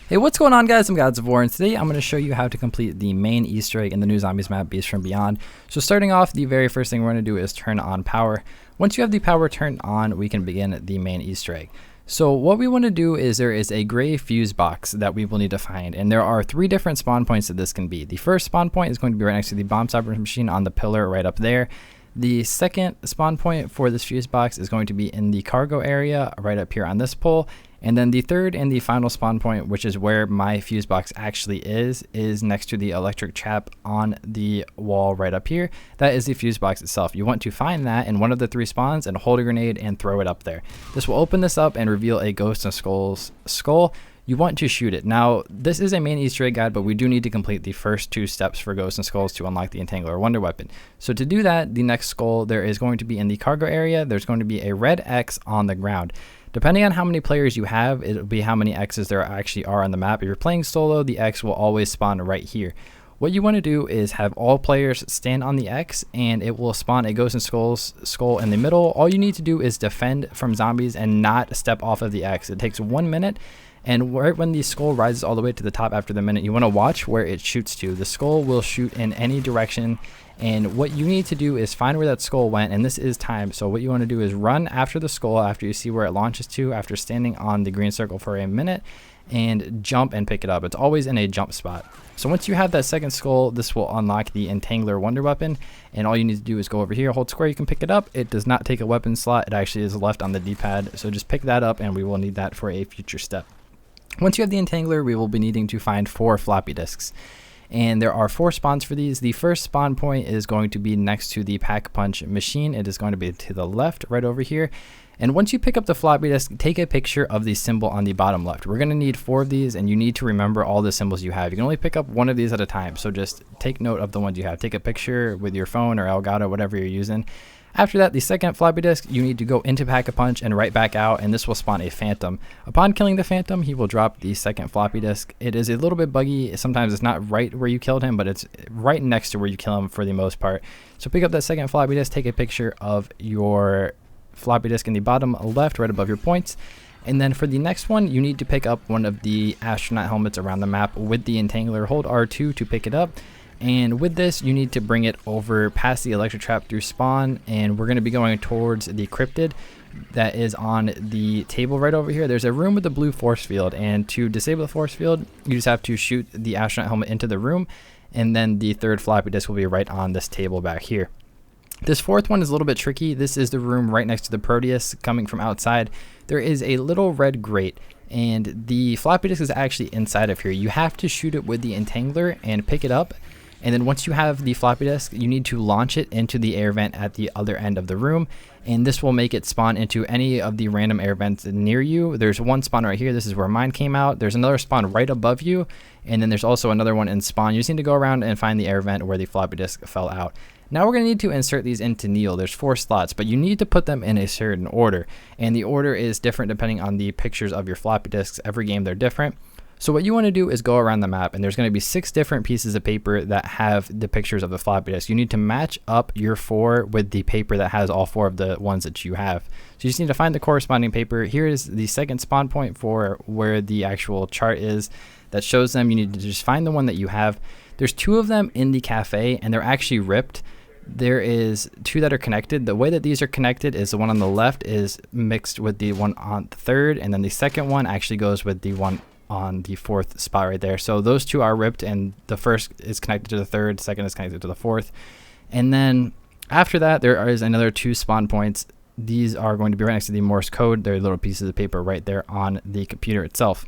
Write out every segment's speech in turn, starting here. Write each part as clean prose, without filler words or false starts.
Hey, what's going on, guys? I'm Gods of War, and today I'm going to show you how to complete the main Easter egg in the new Zombies map, Beast from Beyond. So starting off, the very first thing we're going to do is turn on power. Once you have the power turned on, we can begin the main Easter egg. So what we want to do is there is a gray fuse box that we will need to find, and there are 3 different spawn points that this can be. The first spawn point is going to be right next to the bomb stopper machine on the pillar right up there. The second spawn point for this fuse box is going to be in the cargo area right up here on this pole. And then the third and the final spawn point, which is where my fuse box actually is next to the electric trap on the wall right up here. That is the fuse box itself. You want to find that in one of the 3 spawns and hold a grenade and throw it up there. This will open this up and reveal a Ghost and Skulls skull. You want to shoot it. Now, this is a main Easter egg guide, but we do need to complete the first 2 steps for Ghosts and Skulls to unlock the Entangler Wonder Weapon. So to do that, the next skull there is going to be in the cargo area. There's going to be a red X on the ground. Depending on how many players you have, it'll be how many X's there actually are on the map. If you're playing solo, the X will always spawn right here. What you want to do is have all players stand on the X, and it will spawn a Ghost and Skulls skull in the middle. All you need to do is defend from zombies and not step off of the X. It takes 1 minute, and right when the skull rises all the way to the top after the minute, you want to watch where it shoots to. The skull will shoot in any direction, and what you need to do is find where that skull went, and this is timed. So what you want to do is run after the skull after you see where it launches to, after standing on the green circle for a minute, and jump and pick it up. It's always in a jump spot. So once you have that second skull, this will unlock the Entangler Wonder Weapon, and all you need to do is go over here, hold square, you can pick it up. It does not take a weapon slot. It actually is left on the D-pad, so just pick that up, and we will need that for a future step. Once you have the Entangler, we will be needing to find 4 floppy disks. And there are 4 spawns for these. The first spawn point is going to be next to the pack punch machine. It is going to be to the left right over here. And once you pick up the floppy disk, take a picture of the symbol on the bottom left. We're going to need 4 of these, and you need to remember all the symbols you have. You can only pick up 1 of these at a time, so just take note of the ones you have. Take a picture with your phone or Elgato, whatever you're using. After that, the second floppy disk, you need to go into Pack-a-Punch and right back out, and this will spawn a Phantom. Upon killing the Phantom, he will drop the second floppy disk. It is a little bit buggy. Sometimes it's not right where you killed him, but it's right next to where you kill him for the most part. So pick up that second floppy disk, take a picture of your floppy disk in the bottom left, right above your points. And then for the next one, you need to pick up one of the astronaut helmets around the map with the Entangler. Hold R2 to pick it up. And with this, you need to bring it over past the electric trap through spawn, and we're going to be going towards the cryptid that is on the table right over here. There's a room with a blue force field, and to disable the force field, you just have to shoot the astronaut helmet into the room, and then the third floppy disk will be right on this table back here. This fourth one is a little bit tricky. This is the room right next to the Proteus coming from outside. There is a little red grate, and the floppy disk is actually inside of here. You have to shoot it with the Entangler and pick it up. And then once you have the floppy disk, you need to launch it into the air vent at the other end of the room. And this will make it spawn into any of the random air vents near you. There's one spawn right here. This is where mine came out. There's another spawn right above you. And then there's also another one in spawn. You just need to go around and find the air vent where the floppy disk fell out. Now we're going to need to insert these into Neil. There's 4 slots, but you need to put them in a certain order. And the order is different depending on the pictures of your floppy disks. Every game they're different. So what you want to do is go around the map, and there's going to be 6 different pieces of paper that have the pictures of the floppy disk. You need to match up your 4 with the paper that has all 4 of the ones that you have. So you just need to find the corresponding paper. Here is the second spawn point for where the actual chart is that shows them. You need to just find the one that you have. There's 2 of them in the cafe, and they're actually ripped. There is 2 that are connected. The way that these are connected is the one on the left is mixed with the one on the third, and then the second one actually goes with the one on the 4th spot right there. So those 2 are ripped, and the first is connected to the third, second is connected to the 4th. And then after that, there is another 2 spawn points. These are going to be right next to the Morse code. They're little pieces of paper right there on the computer itself.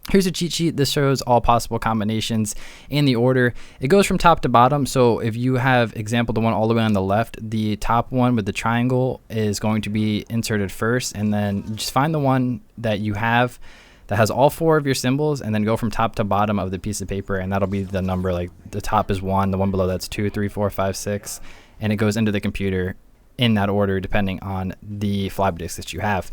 Here's a cheat sheet. This shows all possible combinations in the order. It goes from top to bottom. So if you have example, the one all the way on the left, the top one with the triangle is going to be inserted first, and then just find the one that you have that has all 4 of your symbols, and then go from top to bottom of the piece of paper, and that'll be the number. Like the top is 1, the one below that's 2, 3, 4, 5, 6, and it goes into the computer in that order depending on the floppy disk that you have.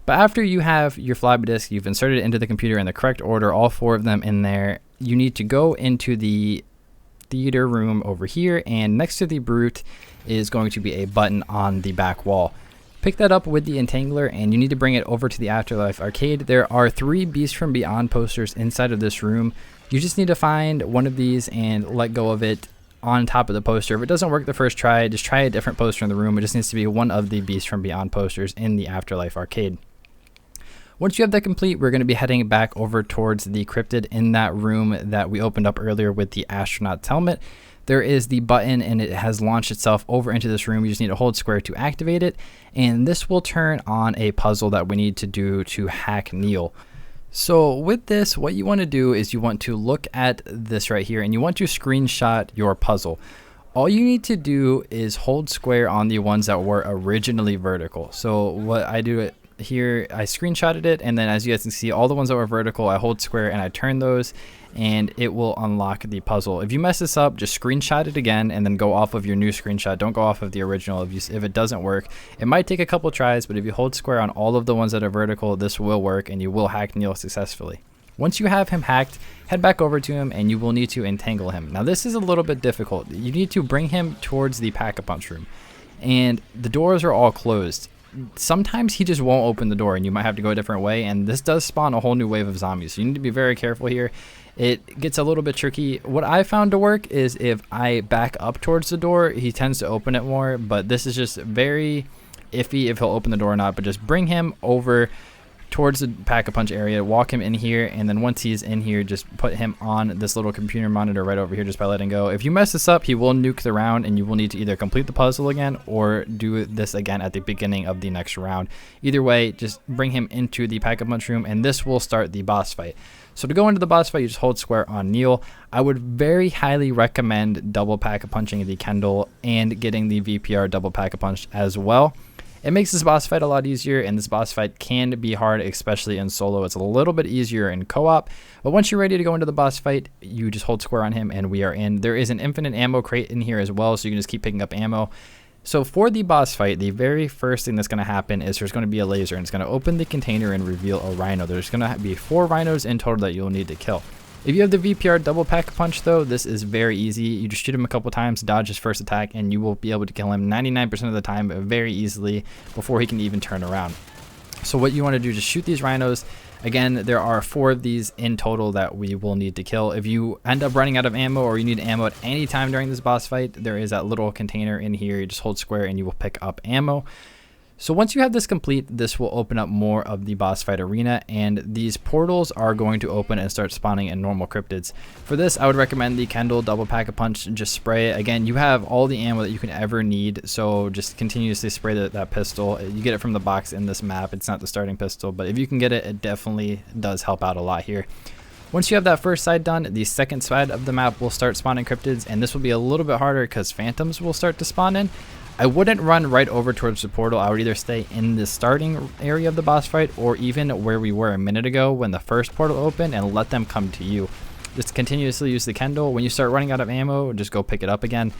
But after you have your floppy disk, you've inserted it into the computer in the correct order, all 4 of them in there, you need to go into the theater room over here, and next to the brute is going to be a button on the back wall. Pick that up with the Entangler, and you need to bring it over to the Afterlife Arcade. There are 3 Beasts from Beyond posters inside of this room. You just need to find one of these and let go of it on top of the poster. If it doesn't work the first try, just try a different poster in the room. It just needs to be one of the Beasts from Beyond posters in the Afterlife Arcade. Once you have that complete, we're going to be heading back over towards the cryptid in that room that we opened up earlier with the astronaut's helmet. There is the button, and it has launched itself over into this room. You just need to hold square to activate it, and this will turn on a puzzle that we need to do to hack Neil. So with this, what you want to do is you want to look at this right here, and you want to screenshot your puzzle. All you need to do is hold square on the ones that were originally vertical. So what I do here, I screenshotted it, and then as you guys can see, all the ones that were vertical, I hold square and I turn those, and it will unlock the puzzle. If you mess this up, just screenshot it again and then go off of your new screenshot. Don't go off of the original. If it doesn't work, it might take a couple tries, but if you hold square on all of the ones that are vertical, this will work and you will hack Neil successfully. Once you have him hacked, head back over to him and you will need to entangle him. Now this is a little bit difficult. You need to bring him towards the Pack-a-Punch room, and the doors are all closed. Sometimes he just won't open the door and you might have to go a different way, and this does spawn a whole new wave of zombies, so you need to be very careful here. It gets a little bit tricky. What I found to work is if I back up towards the door, he tends to open it more, but this is just very iffy if he'll open the door or not. But just bring him over towards the Pack-a-Punch area, walk him in here, and then once he's in here, just put him on this little computer monitor right over here just by letting go. If you mess this up, he will nuke the round and you will need to either complete the puzzle again or do this again at the beginning of the next round. Either way, just bring him into the Pack-a-Punch room and this will start the boss fight. So to go into the boss fight, you just hold square on Neil. I would very highly recommend double Pack-a-Punching the Kendall and getting the VPR double Pack-a-Punch as well. It makes this boss fight a lot easier, and this boss fight can be hard, especially in solo. It's a little bit easier in co-op, but once you're ready to go into the boss fight, you just hold square on him and we are in. There is an infinite ammo crate in here as well, so you can just keep picking up ammo. So for the boss fight, the very first thing that's going to happen is there's going to be a laser, and it's going to open the container and reveal a Rhino. There's going to be 4 Rhinos in total that you'll need to kill. If you have the VPR double Pack-a-Punch though, this is very easy. You just shoot him a couple times, dodge his first attack, and you will be able to kill him 99% of the time very easily before he can even turn around. So what you want to do is just shoot these Rhinos. Again, there are 4 of these in total that we will need to kill. If you end up running out of ammo or you need ammo at any time during this boss fight, there is that little container in here. You just hold square and you will pick up ammo. So once you have this complete, this will open up more of the boss fight arena, and these portals are going to open and start spawning in normal cryptids. For this, I would recommend the Kendall double Pack-a-Punch and just spray it. Again, you have all the ammo that you can ever need, so just continuously spray that pistol. You get it from the box in this map. It's not the starting pistol, but if you can get it, it definitely does help out a lot here. Once you have that first side done, the second side of the map will start spawning cryptids, and this will be a little bit harder because phantoms will start to spawn in. I wouldn't run right over towards the portal. I would either stay in the starting area of the boss fight or even where we were a minute ago when the first portal opened and let them come to you. Just continuously use the Kendall. When you start running out of ammo, just go pick it up again.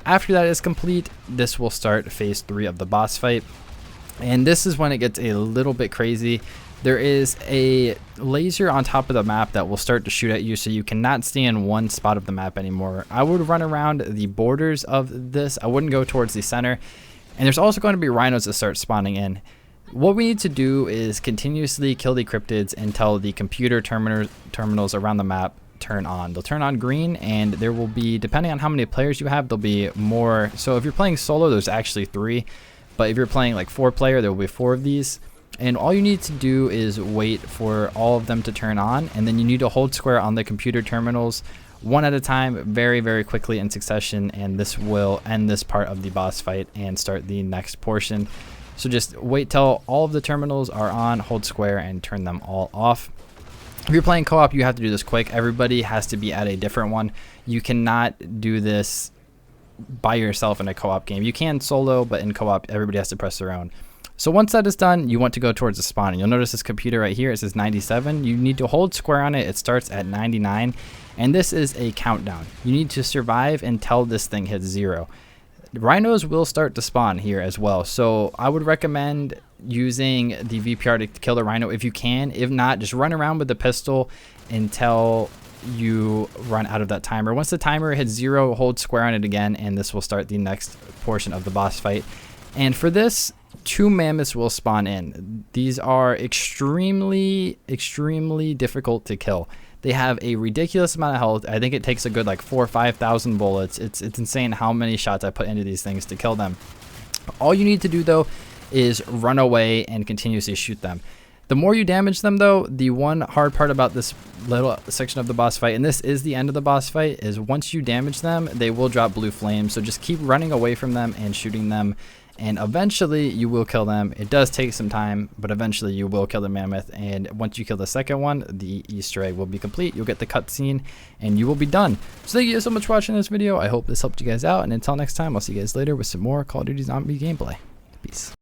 After that is complete, this will start phase 3 of the boss fight. And this is when it gets a little bit crazy. There is a laser on top of the map that will start to shoot at you, so you cannot stay in one spot of the map anymore. I would run around the borders of this. I wouldn't go towards the center. And there's also going to be Rhinos that start spawning in. What we need to do is continuously kill the cryptids until the computer terminals around the map turn on. They'll turn on green, and there will be, depending on how many players you have, there'll be more. So if you're playing solo, there's actually 3. But if you're playing like 4-player, there will be 4 of these. And all you need to do is wait for all of them to turn on, and then you need to hold square on the computer terminals one at a time, very, very quickly in succession, and this will end this part of the boss fight and start the next portion. So just wait till all of the terminals are on, hold square, and turn them all off. If you're playing co-op, you have to do this quick. Everybody has to be at a different one. You cannot do this by yourself in a co-op game. You can solo, but in co-op, everybody has to press their own. So once that is done, you want to go towards the spawn, and you'll notice this computer right here, it says 97. You need to hold square on it. It starts at 99, and this is a countdown. You need to survive until this thing hits 0. Rhinos will start to spawn here as well, so I would recommend using the VPR to kill the Rhino if you can. If not, just run around with the pistol until you run out of that timer. Once the timer hits 0, hold square on it again, and this will start the next portion of the boss fight. And for this, 2 mammoths will spawn in. These are extremely difficult to kill. They have a ridiculous amount of health. I think it takes a good like 4,000 or 5,000 bullets. It's insane how many shots I put into these things to kill them. All you need to do though is run away and continuously shoot them. The more you damage them though, the one hard part about this little section of the boss fight, and this is the end of the boss fight, is once you damage them, they will drop blue flames. So just keep running away from them and shooting them, and eventually you will kill them. It does take some time, but eventually you will kill the mammoth, and once you kill the second one, the Easter egg will be complete. You'll get the cutscene and you will be done. So thank you guys so much for watching this video. I hope this helped you guys out, and until next time, I'll see you guys later with some more Call of Duty Zombie gameplay. Peace.